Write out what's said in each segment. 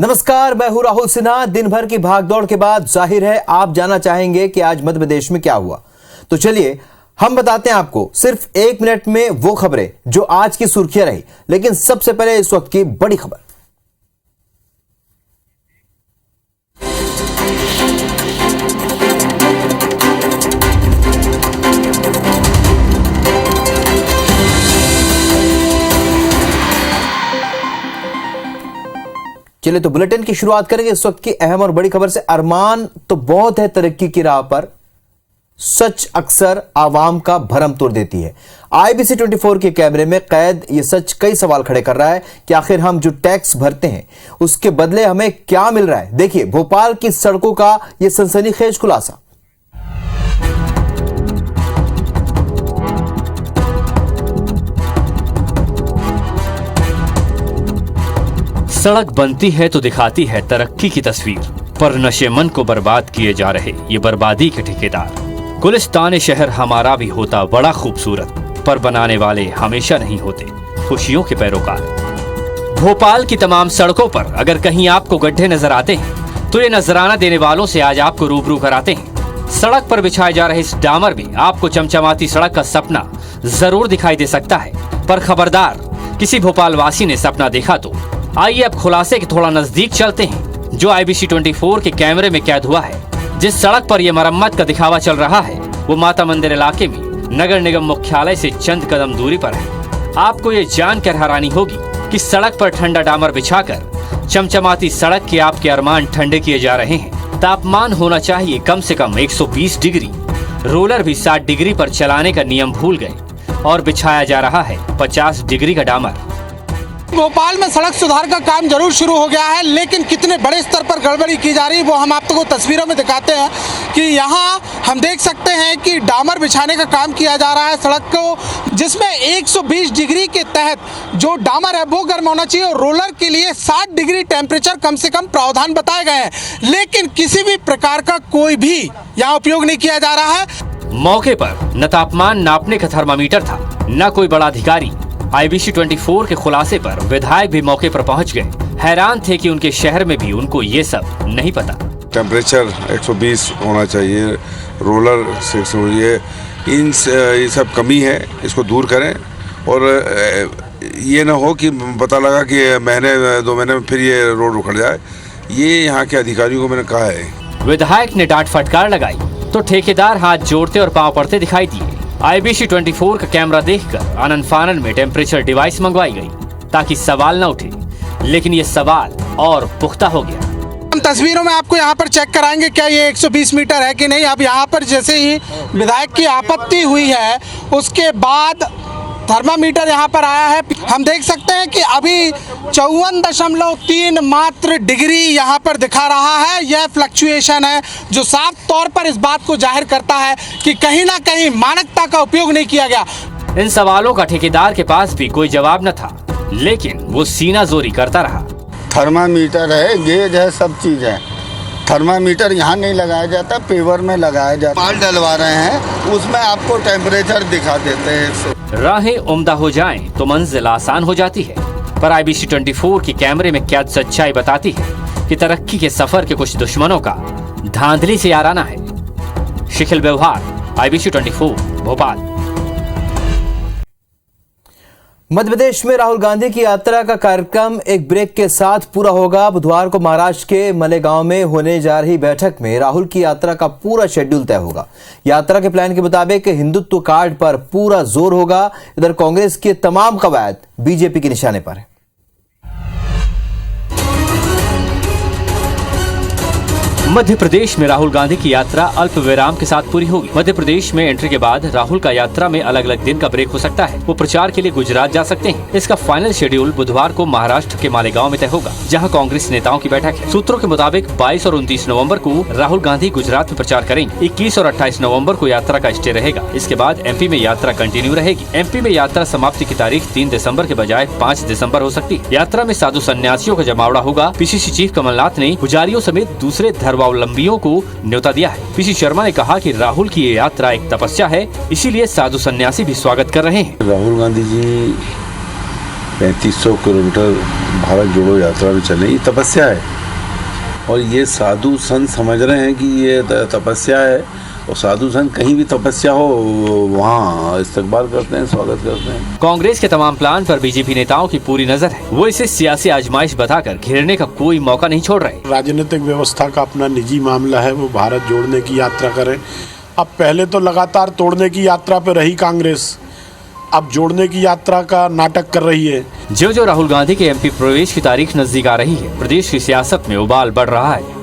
नमस्कार, मैं हूं राहुल सिन्हा। दिन भर की भागदौड़ के बाद जाहिर है आप जानना चाहेंगे कि आज मध्य प्रदेश में क्या हुआ। तो चलिए हम बताते हैं आपको सिर्फ 1 मिनट में वो खबरें जो आज की सुर्खियां रही। लेकिन सबसे पहले इस वक्त की बड़ी खबर। चलिए तो बुलेटिन की शुरुआत करेंगे इस वक्त की अहम और बड़ी खबर से। अरमान तो बहुत है तरक्की की राह पर, सच अक्सर आवाम का भरम तोड़ देती है। IBC 24 के कैमरे में कैद ये सच कई सवाल खड़े कर रहा है कि आखिर हम जो टैक्स भरते हैं उसके बदले हमें क्या मिल रहा है। देखिए भोपाल की सड़कों का यह सनसनीखेज खुलासा। सड़क बनती है तो दिखाती है तरक्की की तस्वीर, पर नशेमन को बर्बाद किए जा रहे ये बर्बादी के ठेकेदार। गुलिस्तान शहर हमारा भी होता बड़ा खूबसूरत, पर बनाने वाले हमेशा नहीं होते खुशियों के पैरोकार। भोपाल की तमाम सड़कों पर अगर कहीं आपको गड्ढे नजर आते हैं तो ये नजराना देने वालों से आज आपको रूबरू कराते हैं। सड़क पर बिछाए जा रहे इस डामर में आपको चमचमाती सड़क का सपना जरूर दिखाई दे सकता है, पर खबरदार, किसी भोपाल वासी ने सपना देखा तो आइए अब खुलासे के थोड़ा नजदीक चलते हैं जो IBC 24 के कैमरे में कैद हुआ है। जिस सड़क पर यह मरम्मत का दिखावा चल रहा है वो माता मंदिर इलाके में नगर निगम मुख्यालय से चंद कदम दूरी पर है। आपको ये जानकर हैरानी होगी कि सड़क पर ठंडा डामर बिछाकर चमचमाती सड़क के आपके अरमान ठंडे किए जा रहे हैं। तापमान होना चाहिए कम से कम 120 डिग्री, रोलर भी 60 डिग्री पर चलाने का नियम भूल गए और बिछाया जा रहा है 50 डिग्री का डामर। भोपाल में सड़क सुधार का काम जरूर शुरू हो गया है, लेकिन कितने बड़े स्तर पर गड़बड़ी की जा रही है वो हम आपको तस्वीरों में दिखाते हैं कि यहाँ हम देख सकते हैं कि डामर बिछाने का काम किया जा रहा है सड़क को, जिसमें 120 डिग्री के तहत जो डामर है वो गर्म होना चाहिए और रोलर के लिए 60 डिग्री टेम्परेचर कम से कम प्रावधान बताए गए हैं, लेकिन किसी भी प्रकार का कोई भी यहाँ उपयोग नहीं किया जा रहा है। मौके पर न तापमान नापने का थर्मामीटर था न कोई बड़ा अधिकारी। IBC 24 के खुलासे पर विधायक भी मौके पर पहुंच गए। हैरान थे कि उनके शहर में भी उनको ये सब नहीं पता। टेम्परेचर 120 होना चाहिए, रोलर से ये सब कमी है, इसको दूर करें और ये ना हो कि पता लगा कि महीने 2 महीने में फिर ये रोड उखड़ जाए। ये यहाँ के अधिकारियों को मैंने कहा है। विधायक ने डांट फटकार लगाई तो ठेकेदार हाथ जोड़ते और पांव पड़ते दिखाई दिए। IBC 24 का कैमरा देखकर आनन फानन में टेम्परेचर डिवाइस मंगवाई गई ताकि सवाल न उठे, लेकिन ये सवाल और पुख्ता हो गया। हम तस्वीरों में आपको यहाँ पर चेक कराएंगे क्या ये 120 मीटर है कि नहीं। अब यहाँ पर जैसे ही विधायक की आपत्ति हुई है उसके बाद थर्मामीटर यहाँ पर आया है। हम देख सकते हैं कि अभी 54.3 मात्र डिग्री यहाँ पर दिखा रहा है। यह फ्लक्चुएशन है जो साफ तौर पर इस बात को जाहिर करता है कि कहीं ना कहीं मानकता का उपयोग नहीं किया गया। इन सवालों का ठेकेदार के पास भी कोई जवाब न था, लेकिन वो सीना जोरी करता रहा। थर्मामीटर है, गेज है, सब चीज है। थर्मामीटर यहाँ नहीं लगाया जाता, पेवर में लगाया जाता। माल डलवा रहे हैं उसमें आपको टेम्परेचर दिखा देते हैं। राहें उम्दा हो जाएं तो मंजिल आसान हो जाती है, पर IBC 24 के कैमरे में क्या सच्चाई बताती है कि तरक्की के सफर के कुछ दुश्मनों का धांधली से याराना है। शिखिल व्यवहार, IBC 24 भोपाल। मध्य प्रदेश में राहुल गांधी की यात्रा का कार्यक्रम एक ब्रेक के साथ पूरा होगा। बुधवार को महाराष्ट्र के मलेगांव में होने जा रही बैठक में राहुल की यात्रा का पूरा शेड्यूल तय होगा। यात्रा के प्लान के मुताबिक हिंदुत्व कार्ड पर पूरा जोर होगा। इधर कांग्रेस के तमाम कवायद बीजेपी के निशाने पर है। मध्य प्रदेश में राहुल गांधी की यात्रा अल्प विराम के साथ पूरी होगी। मध्य प्रदेश में एंट्री के बाद राहुल का यात्रा में अलग अलग दिन का ब्रेक हो सकता है। वो प्रचार के लिए गुजरात जा सकते हैं। इसका फाइनल शेड्यूल बुधवार को महाराष्ट्र के मालेगांव में तय होगा, जहां कांग्रेस नेताओं की बैठक है। सूत्रों के मुताबिक 22 और 29 नवंबर को राहुल गांधी गुजरात में प्रचार करेंगे। 21 और 28 नवंबर को यात्रा का स्टे रहेगा। इसके बाद MP में यात्रा कंटिन्यू रहेगी। MP में यात्रा समाप्ति की तारीख 3 दिसंबर के बजाय 5 दिसंबर हो सकती है। यात्रा में साधु सन्यासियों का जमावड़ा होगा। PCC चीफ कमलनाथ ने पुजारियों समेत दूसरे धर्मावलंबियों को न्योता दिया है। PC शर्मा ने कहा कि राहुल की ये यात्रा एक तपस्या है, इसीलिए साधु सन्यासी भी स्वागत कर रहे हैं। राहुल गांधी जी 3500 किलोमीटर भारत जोड़ो यात्रा में चले, ये तपस्या है। और ये साधु संत समझ रहे हैं कि ये तपस्या है, और साधु संत कहीं भी तपस्या हो वहाँ इस्तकबाल करते हैं, स्वागत करते हैं। कांग्रेस के तमाम प्लान पर बीजेपी नेताओं की पूरी नजर है। वो इसे सियासी आजमाइश बताकर घेरने का कोई मौका नहीं छोड़ रहे। राजनीतिक व्यवस्था का अपना निजी मामला है, वो भारत जोड़ने की यात्रा करें। अब पहले तो लगातार तोड़ने की यात्रा पर रही कांग्रेस, अब जोड़ने की यात्रा का नाटक कर रही है। जो जो राहुल गांधी के एमपी प्रवेश की तारीख नजदीक आ रही है, प्रदेश की सियासत में उबाल बढ़ रहा है।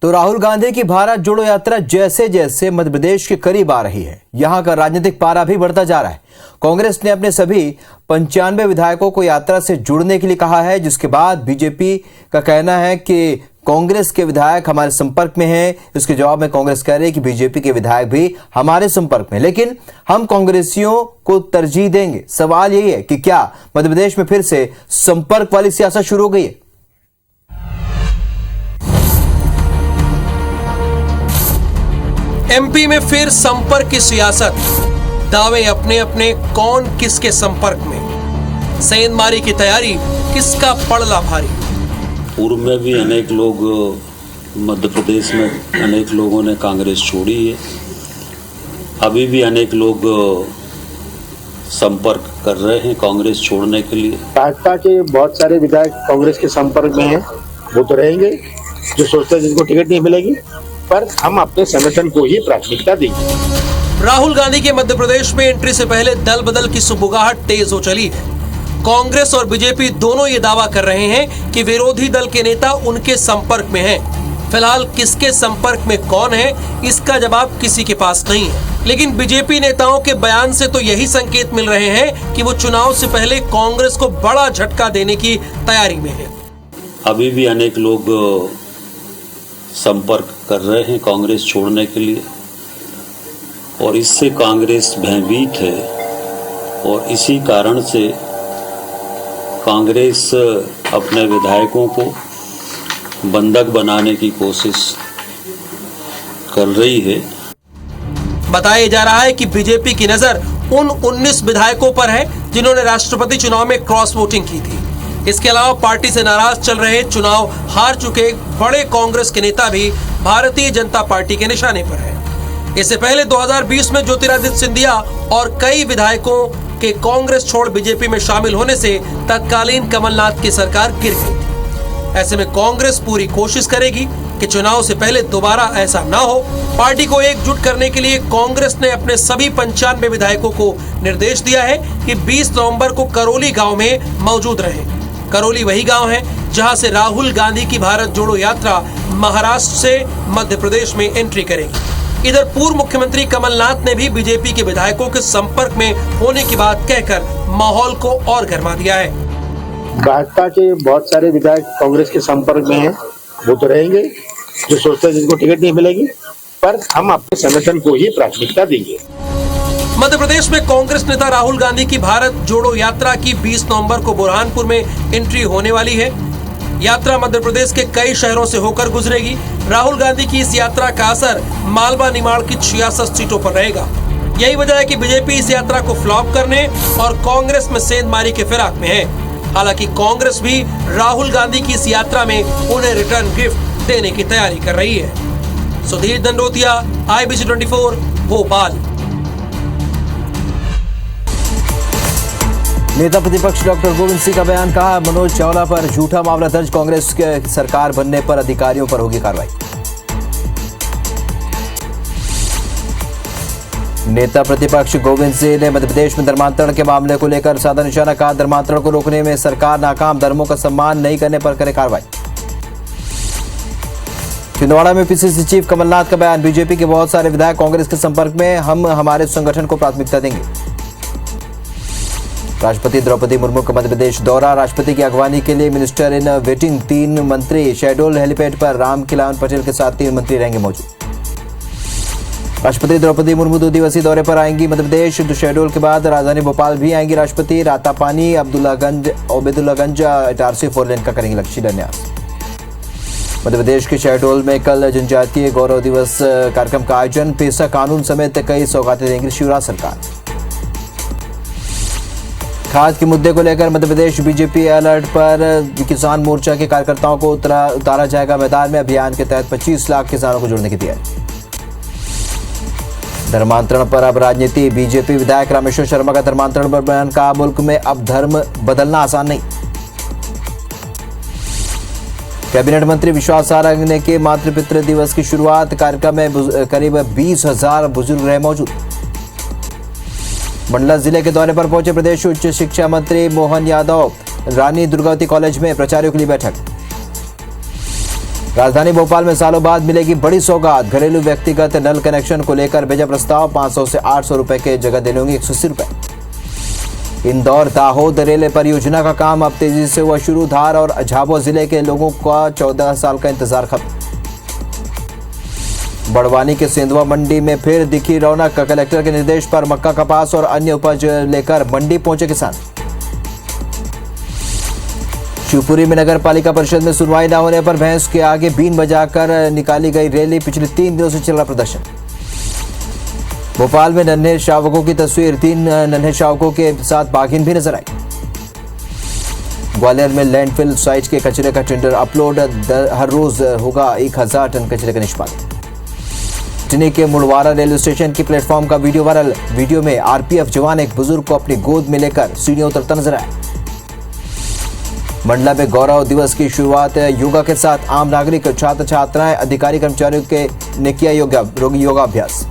तो राहुल गांधी की भारत जोड़ो यात्रा जैसे जैसे मध्य प्रदेश के करीब आ रही है, यहां का राजनीतिक पारा भी बढ़ता जा रहा है। कांग्रेस ने अपने सभी 95 विधायकों को यात्रा से जुड़ने के लिए कहा है, जिसके बाद बीजेपी का कहना है कि कांग्रेस के विधायक हमारे संपर्क में हैं। इसके जवाब में कांग्रेस कह रही है कि बीजेपी के विधायक भी हमारे संपर्क में, लेकिन हम कांग्रेसियों को तरजीह देंगे। सवाल यही है कि क्या मध्य प्रदेश में फिर से संपर्क वाली सियासत शुरू हो गई है? एमपी में फिर संपर्क की सियासत, दावे अपने अपने, कौन किसके संपर्क में, सेंधमारी की तैयारी, किसका पड़ला भारी। पूर्व में भी अनेक लोग, मध्य प्रदेश में अनेक लोगों ने कांग्रेस छोड़ी है। अभी भी अनेक लोग संपर्क कर रहे हैं कांग्रेस छोड़ने के लिए। भाजपा के बहुत सारे विधायक कांग्रेस के संपर्क में हैं, वो तो रहेंगे जो सोचते हैं जिनको टिकट नहीं मिलेगी, पर हम अपने संगठन को ही प्राथमिकता देंगे। राहुल गांधी के मध्य प्रदेश में एंट्री से पहले दल बदल की सुबुगाहट तेज हो चली है। कांग्रेस और बीजेपी दोनों ये दावा कर रहे हैं कि विरोधी दल के नेता उनके संपर्क में हैं। फिलहाल किसके संपर्क में कौन है, इसका जवाब किसी के पास नहीं है। लेकिन बीजेपी नेताओं के बयान से तो यही संकेत मिल रहे हैं कि वो चुनाव से पहले कांग्रेस को बड़ा झटका देने की तैयारी में है। अभी भी अनेक लोग संपर्क कर रहे हैं कांग्रेस छोड़ने के लिए, और इससे कांग्रेस भयभीत है, और इसी कारण से कांग्रेस अपने विधायकों को बंधक बनाने की कोशिश कर रही है। बताया जा रहा है कि बीजेपी की नजर उन 19 विधायकों पर है जिन्होंने राष्ट्रपति चुनाव में क्रॉस वोटिंग की थी। इसके अलावा पार्टी से नाराज चल रहे, चुनाव हार चुके बड़े कांग्रेस के नेता भी भारतीय जनता पार्टी के निशाने पर हैं। इससे पहले 2020 में ज्योतिरादित्य सिंधिया और कई विधायकों के कांग्रेस छोड़ बीजेपी में शामिल होने से तत्कालीन कमलनाथ की सरकार गिर गई थी। ऐसे में कांग्रेस पूरी कोशिश करेगी कि चुनाव से पहले दोबारा ऐसा न हो। पार्टी को एकजुट करने के लिए कांग्रेस ने अपने सभी 95 विधायकों को निर्देश दिया है कि 20 नवंबर को करौली गांव में मौजूद रहें। करौली वही गांव है जहां से राहुल गांधी की भारत जोड़ो यात्रा महाराष्ट्र से मध्य प्रदेश में एंट्री करेगी। इधर पूर्व मुख्यमंत्री कमलनाथ ने भी बीजेपी के विधायकों के संपर्क में होने की बात कहकर माहौल को और गर्मा दिया है। भाजपा के बहुत सारे विधायक कांग्रेस के संपर्क में हैं, वो तो रहेंगे जो सोचते हैं जिनको टिकट नहीं मिलेगी, पर हम अपने संगठन को ही प्राथमिकता देंगे। मध्य प्रदेश में कांग्रेस नेता राहुल गांधी की भारत जोड़ो यात्रा की 20 नवंबर को बुरहानपुर में एंट्री होने वाली है। यात्रा मध्य प्रदेश के कई शहरों से होकर गुजरेगी। राहुल गांधी की इस यात्रा का असर मालवा निमाड़ की 66 सीटों पर रहेगा। यही वजह है कि बीजेपी इस यात्रा को फ्लॉप करने और कांग्रेस में सेंधमारी के फिराक में है। हालांकि कांग्रेस भी राहुल गांधी की इस यात्रा में उन्हें रिटर्न गिफ्ट देने की तैयारी कर रही है। सुधीर दंडोतिया, IBC 24, भोपाल। नेता प्रतिपक्ष डॉक्टर गोविंद सिंह का बयान, कहा मनोज चावला पर झूठा मामला दर्ज, कांग्रेस के सरकार बनने पर अधिकारियों पर होगी कार्रवाई। नेता प्रतिपक्ष गोविंद सिंह ने मध्य प्रदेश में धर्मांतरण के मामले को लेकर साधा निशाना, कहा धर्मांतरण को रोकने में सरकार नाकाम, धर्मों का सम्मान नहीं करने पर करे कार्रवाई। छिंदवाड़ा में PCC चीफ कमलनाथ का बयान, बीजेपी के बहुत सारे विधायक कांग्रेस के संपर्क में, हम हमारे संगठन को प्राथमिकता देंगे। राष्ट्रपति द्रौपदी मुर्मू का मध्य प्रदेश दौरा, राष्ट्रपति की अगवानी के लिए मिनिस्टर इन वेटिंग 3 मंत्री, शहडोल हेलीपैड पर रामखिलावन पटेल के साथ 3 मंत्री रहेंगे मौजूद। राष्ट्रपति द्रौपदी मुर्मू 2 दिवसीय दौरे पर आएंगी मध्य प्रदेश, तो शहडोल के बाद राजधानी भोपाल भी आएंगी राष्ट्रपति। रातापानी, ओबेदुल्लागंज इटारसी 4 लेन का करेंगे शिलान्यास। मध्य प्रदेश के शहडोल में कल जनजातीय गौरव दिवस कार्यक्रम का आयोजन, पेशा कानून समेत कई सौगातें देंगी शिवराज सरकार। खाद के मुद्दे को लेकर मध्य प्रदेश बीजेपी अलर्ट पर। किसान मोर्चा के कार्यकर्ताओं को उतारा जाएगा मैदान में। अभियान के तहत 25 लाख किसानों को जोड़ने की तैयारी। धर्मांतरण पर अब राजनीति। बीजेपी विधायक रामेश्वर शर्मा का धर्मांतरण पर बयान। कहा, मुल्क में अब धर्म बदलना आसान नहीं। कैबिनेट मंत्री विश्वास सारंग ने की मातृपितृ दिवस की शुरुआत। कार्यक्रम में करीब 20,000 बुजुर्ग रहे मौजूद। मंडला जिले के दौरे पर पहुंचे प्रदेश उच्च शिक्षा मंत्री मोहन यादव। रानी दुर्गावती कॉलेज में प्राचार्यों के लिए बैठक। राजधानी भोपाल में सालों बाद मिलेगी बड़ी सौगात। घरेलू व्यक्तिगत नल कनेक्शन को लेकर भेजा प्रस्ताव। 500 से 800 रुपए के जगह देने होंगे 180 रुपए। इंदौर दाहोद रेल परियोजना का काम अब तेजी से हुआ शुरू। धार और झाबुआ जिले के लोगों का 14 साल का इंतजार खत्म। बड़वानी के सेंधवा मंडी में फिर दिखी रौनक। कलेक्टर के निर्देश पर मक्का, कपास और अन्य उपज लेकर मंडी पहुंचे किसान। शिवपुरी में नगर पालिका परिषद में सुनवाई न होने पर भैंस के आगे बीन बजाकर निकाली गई रैली। पिछले 3 दिनों से चल रहा प्रदर्शन। भोपाल में नन्हे शावकों की तस्वीर। 3 नन्हे शावकों के साथ बाघिन भी नजर आई। ग्वालियर में लैंडफिल साइट के कचरे का टेंडर अपलोड। हर रोज होगा 1000 टन कचरे का निष्पादन। टिनी के मुड़वारा रेलवे स्टेशन की प्लेटफॉर्म का वीडियो वायरल। वीडियो में आरपीएफ जवान एक बुजुर्ग को अपनी गोद में लेकर सीढ़ियों उतरता नजर आया। मंडला में गौरव दिवस की शुरुआत योगा के साथ। आम नागरिक, छात्र छात्राएं, अधिकारी कर्मचारियों ने किया योगाभ्यास।